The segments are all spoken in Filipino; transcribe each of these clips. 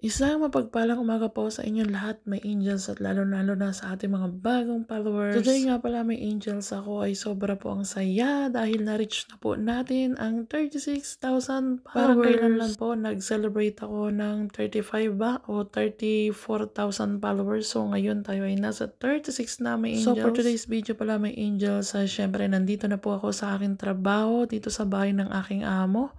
Isang mapagpalang umaga po sa inyong lahat, may angels at lalo-lalo na sa ating mga bagong followers. Today nga pala may angels ako ay sobra po ang saya dahil na-reach na po natin ang 36,000 followers. Parang kailan lang po nag-celebrate ako ng 35 ba o 34,000 followers. So ngayon tayo ay nasa 36 na may angels. So for today's video pala may angels, syempre nandito na po ako sa aking trabaho dito sa bahay ng aking amo.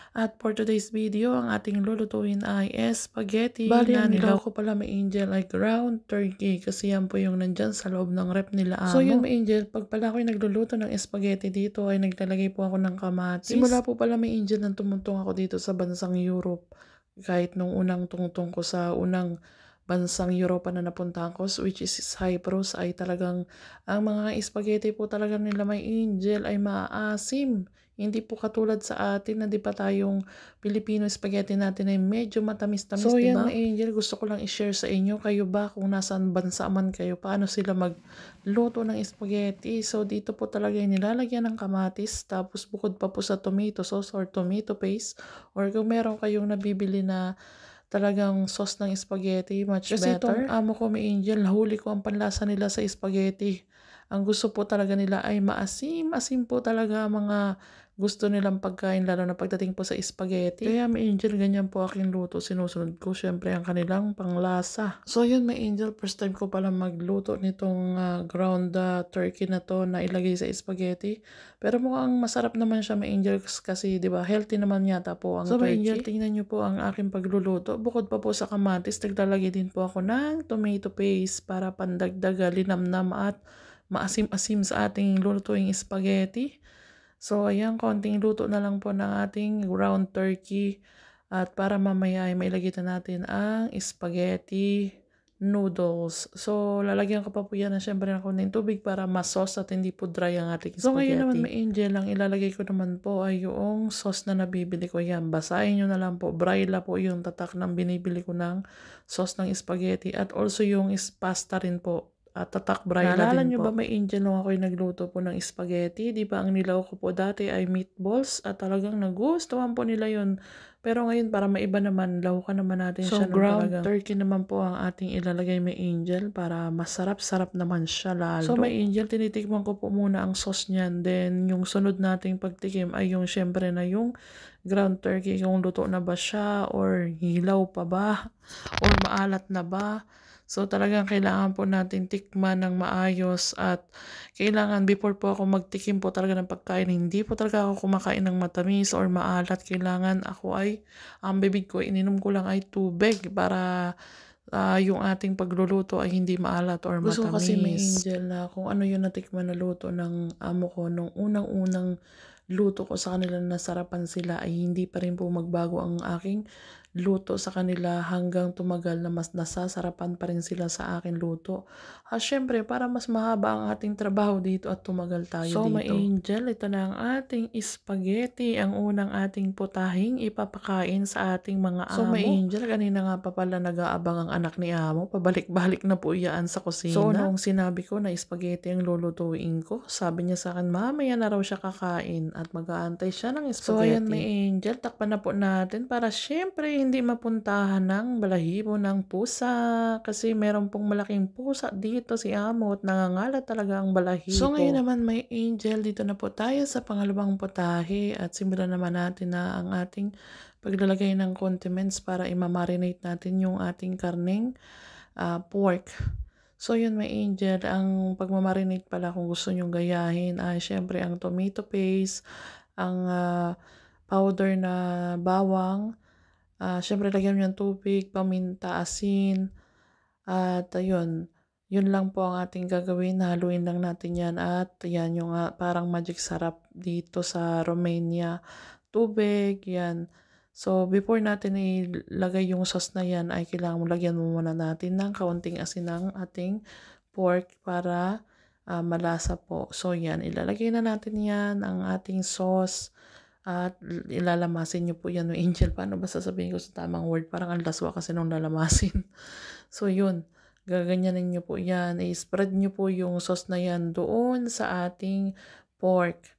At for today's video, ang ating lulutuin ay spaghetti na nilaw ko pala may angel ay ground turkey kasi yan po yung nandyan sa loob ng rep nila amo. So yun may angel, pag pala ako'y nagluluto ng spaghetti dito ay naglalagay po ako ng kamatis. Simula po pala may angel nang tumuntong ako dito sa bansang Europe. Kahit nung unang tungtong ko sa unang bansang Europa na napuntahan ko, which is Cyprus, ay talagang ang mga spaghetti po talaga nila may angel ay maasim. Hindi po katulad sa atin na di pa tayong Pilipino spaghetti natin ay medyo matamis-tamis, so, diba? So yan, angel, gusto ko lang i-share sa inyo. Kayo ba, kung nasaan bansa man kayo, paano sila magluto ng spaghetti? So dito po talaga yung nilalagyan ng kamatis, tapos bukod pa po sa tomato sauce or tomato paste, or kung meron kayong nabibili na talagang sauce ng spaghetti, much kasi better. Kasi itong amo ko may angel, nahuli ko ang panlasa nila sa spaghetti. Ang gusto po talaga nila ay maasim, asim po talaga ang mga gusto nilang pagkain, lalo na pagdating po sa spaghetti. Kaya may angel, ganyan po aking luto. Sinusunod ko syempre ang kanilang panglasa. So yun may angel, first time ko pala magluto nitong ground turkey na to na ilagay sa spaghetti. Pero mukhang masarap naman siya may angel kasi 'di ba healthy naman yata po ang turkey. So may angel, tingnan niyo po ang aking pagluluto. Bukod pa po sa kamatis, naglalagay din po ako ng tomato paste para pandagdag linamnam at maasim-asim sa ating lulutuing spaghetti. So ayan, konting luto na lang po ng ating ground turkey. At para mamaya ay mailagay na natin ang spaghetti noodles. So lalagyan ko pa po yan na syempre ng konting tubig para mas-sauce at hindi po dry ang ating spaghetti. So ngayon naman may angel, ang ilalagay ko naman po ay yung sauce na nabibili ko yan. Basahin nyo na lang po. Braille po yung tatak ng binibili ko ng sauce ng spaghetti. At also yung pasta rin po. At tatak braille din po. Naalala nyo ba may angel nung ako'y nagluto po ng spaghetti? Di ba ang nilaw ko po dati ay meatballs at talagang nagustuhan po nila yun. Pero ngayon para maiba naman, lahukan naman natin siya ng ground turkey naman po ang ating ilalagay may angel para masarap-sarap naman siya lalo. So may angel, tinitikman ko po muna ang sauce niyan. Then yung sunod nating pagtikim ay yung syempre na yung ground turkey, kung luto na ba siya or hilaw pa ba or maalat na ba. So talagang kailangan po natin tikman ng maayos at kailangan before po ako magtikim po talaga ng pagkain, hindi po talaga ako kumakain ng matamis or maalat. Kailangan ako ay, ang bibig ko, ininom ko lang ay tubig para yung ating pagluluto ay hindi maalat or matamis. Gusto ko kasi may angel na kung ano yung natikman na luto ng amo ko nung unang-unang luto ko sa kanila, nasarapan sila, ay hindi pa rin po magbago ang aking luto sa kanila hanggang tumagal na mas nasasarapan pa rin sila sa akin luto. Syempre para mas mahaba ang ating trabaho dito at tumagal tayo dito. So may angel, ito na ang ating spaghetti, ang unang ating putahing ipapakain sa ating mga amo. So may angel, kanina nga pa pala nag-aabang ang anak ni amo, pabalik-balik na po iyaan sa kusina. So noong sinabi ko na spaghetti ang lulutuin ko, sabi niya sa akin mamaya na raw siya kakain at mag-aantay siya ng spaghetti. So ayan may angel, takpan na po natin para syempre hindi mapuntahan ng balahibo ng pusa kasi meron pong malaking pusa dito si amo at nangangalat talaga ang balahibo. So ngayon naman may angel, dito na po tayo sa pangalawang putahe at simulan naman natin na ang ating paglalagay ng condiments para imamarinate natin yung ating karneng pork. So yun may angel, ang pagmamarinate pala kung gusto nyong gayahin ay syempre ang tomato paste, ang powder na bawang, syempre lagyan mo ng tubig, paminta, asin, at ayun, yun lang po ang ating gagawin. Haluin lang natin yan at yan yung parang magic sarap dito sa Romania. Tubig, yan. So before natin ilagay yung sauce na yan ay kailangan lagyan mo muna natin ng kaunting asin ng ating pork para malasa po. So yan, ilalagay na natin yan ang ating sauce. At ilalamasin nyo po yan, no angel. Paano ba sasabihin ko sa tamang word? Parang ang laswa kasi nung lalamasin. So yun, gaganyanin nyo po yan. I-spread nyo po yung sauce na yan doon sa ating pork.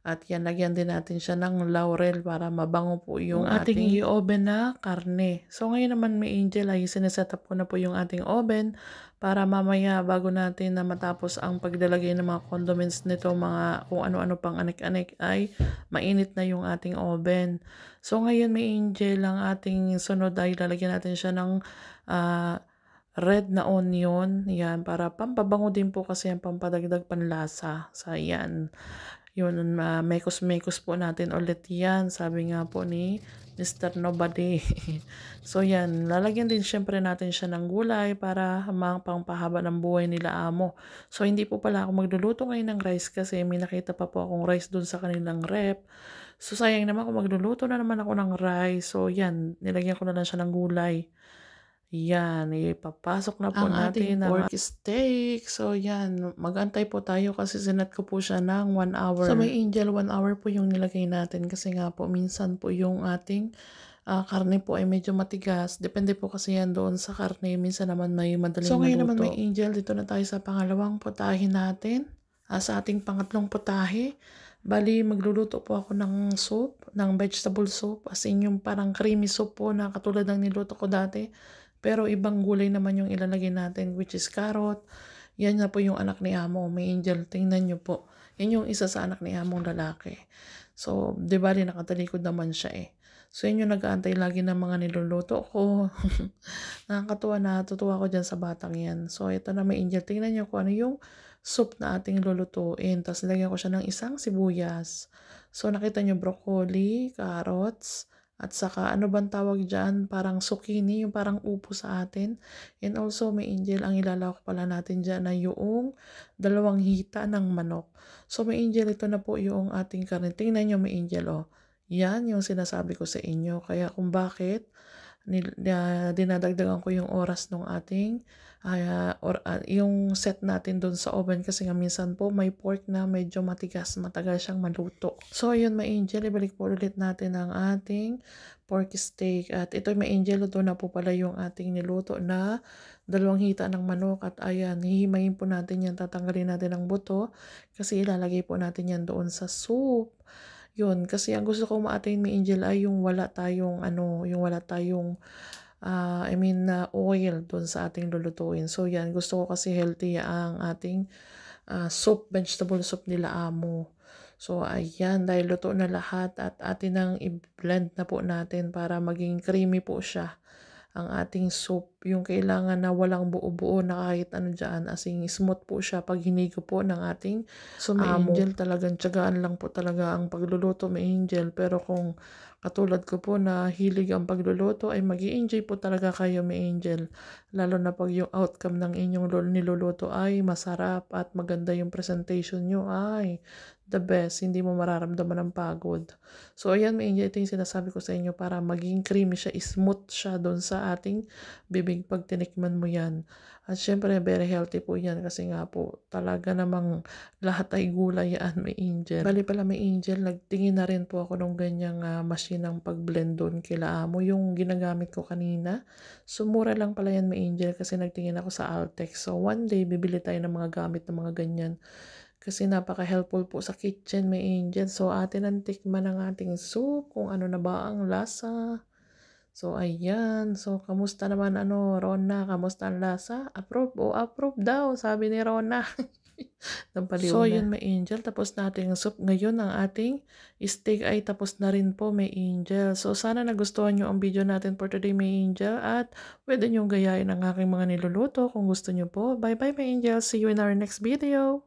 At yan, lagyan din natin siya ng laurel para mabango po yung ating i-oven na karne. So ngayon naman may angel ay sineset up ko na po yung ating oven para mamaya bago natin na matapos ang paglalagay ng mga condiments nito, mga kung ano-ano pang anik-anik, ay mainit na yung ating oven. So ngayon may angel, ang ating sunod ay lalagyan natin siya ng red na onion. Yan, para pampabango din po kasi ang pampadagdag panlasa. So yan. Yun, mekos-mekos po natin ulit yan. Sabi nga po ni Mr. Nobody. So yan, lalagyan din syempre natin siya ng gulay para pangpahaba ng buhay nila amo. So hindi po pala ako magluluto ngayon ng rice kasi may nakita pa po akong rice dun sa kanilang rep. So sayang naman kung magluluto na naman ako ng rice. So yan, nilagyan ko na lang siya ng gulay. Yan, ipapasok na po natin ang pork steak. So yan, mag-antay po tayo kasi sinet ko po siya ng 1 hour. So may angel, 1 hour po yung nilagay natin kasi nga po minsan po yung ating karne po ay medyo matigas. Depende po kasi yan doon sa karne. Minsan naman may madaling maluto. So ngayon naman may angel, dito na tayo sa pangalawang putahe natin. Sa ating pangatlong putahe, bali magluluto po ako ng soup, ng vegetable soup. As in yung parang creamy soup po na katulad ng niluto ko dati. Pero ibang gulay naman yung ilalagay natin, which is carrot. Yan na po yung anak ni Amo, may angel. Tingnan nyo po. Yan yung isa sa anak ni Among lalaki. So, di ba rin nakatalikod naman siya eh. So, yun yung nag-aantay lagi ng mga niluluto ko. Nakakatuwa, natutuwa ko dyan sa batang yan. So, ito na may angel. Tingnan nyo kung ano yung soup na ating lulutuin. Tapos, lagyan ko siya ng isang sibuyas. So, nakita nyo broccoli, carrots, at saka, ano bang tawag dyan? Parang zucchini, yung parang upo sa atin. And also, may angel, ang ilalawak pala natin dyan na yung 2 hita ng manok. So, may angel, ito na po yung ating karne. Tingnan nyo, may angel, oh. Yan yung sinasabi ko sa inyo. Kaya kung bakit, dinadagdagan ko yung oras ng ating yung set natin doon sa oven kasi nga minsan po may pork na medyo matigas, matagal siyang maluto. So ayun, may angel, ibalik po ulit natin ang ating pork steak. At ito may angel, ito na po pala yung ating niluto na 2 hita ng manok. At ayan, hihimayin po natin yan, tatanggalin natin ang buto kasi ilalagay po natin yan doon sa soup. Yun, kasi ang gusto kong ma-attain may angel ay yung wala tayong oil doon sa ating lulutuin. So yan, gusto ko kasi healthy ang ating soup, vegetable soup nila Amo. So ayan, dahil luto na lahat at atin nang i-blend na po natin para maging creamy po siya ang ating soup. Yung kailangan na walang buo-buo na kahit ano dyan, as in smooth po siya pag hinigo po ng ating may angel. Talagang tiyagaan lang po talaga ang pagluluto, may angel. Pero kung katulad ko po na hilig ang pagluluto, ay mag-i-enjoy po talaga kayo, may angel. Lalo na pag yung outcome ng inyong niluluto ay masarap at maganda yung presentation nyo, ay the best, hindi mo mararamdaman ang pagod. So ayan, may angel, ito yung sinasabi ko sa inyo para maging creamy siya, smooth siya doon sa ating bibig pag tinikman mo yan. At syempre, very healthy po yan kasi nga po, talaga namang lahat ay gulay yan, may angel. Bali pala may angel, nagtingin na rin po ako ng ganyang machine ng pag-blend doon kila Amo, yung ginagamit ko kanina. So mura lang pala yan, may angel, kasi nagtingin ako sa Altex. So one day, bibili tayo ng mga gamit ng mga ganyan. Kasi napaka-helpful po sa kitchen, may angel. So, atin ang tikman ng ating soup, kung ano na ba ang lasa. So, ayan. So, kamusta naman, Rona? Kamusta ang lasa? Approve? Approve daw, sabi ni Rona. So, yun, may angel. Tapos natin ang soup. Ngayon, ang ating steak ay tapos na rin po, may angel. So, sana nagustuhan nyo ang video natin for today, may angel. At pwede nyo gayahin ang aking mga niluluto kung gusto nyo po. Bye-bye, may angel. See you in our next video.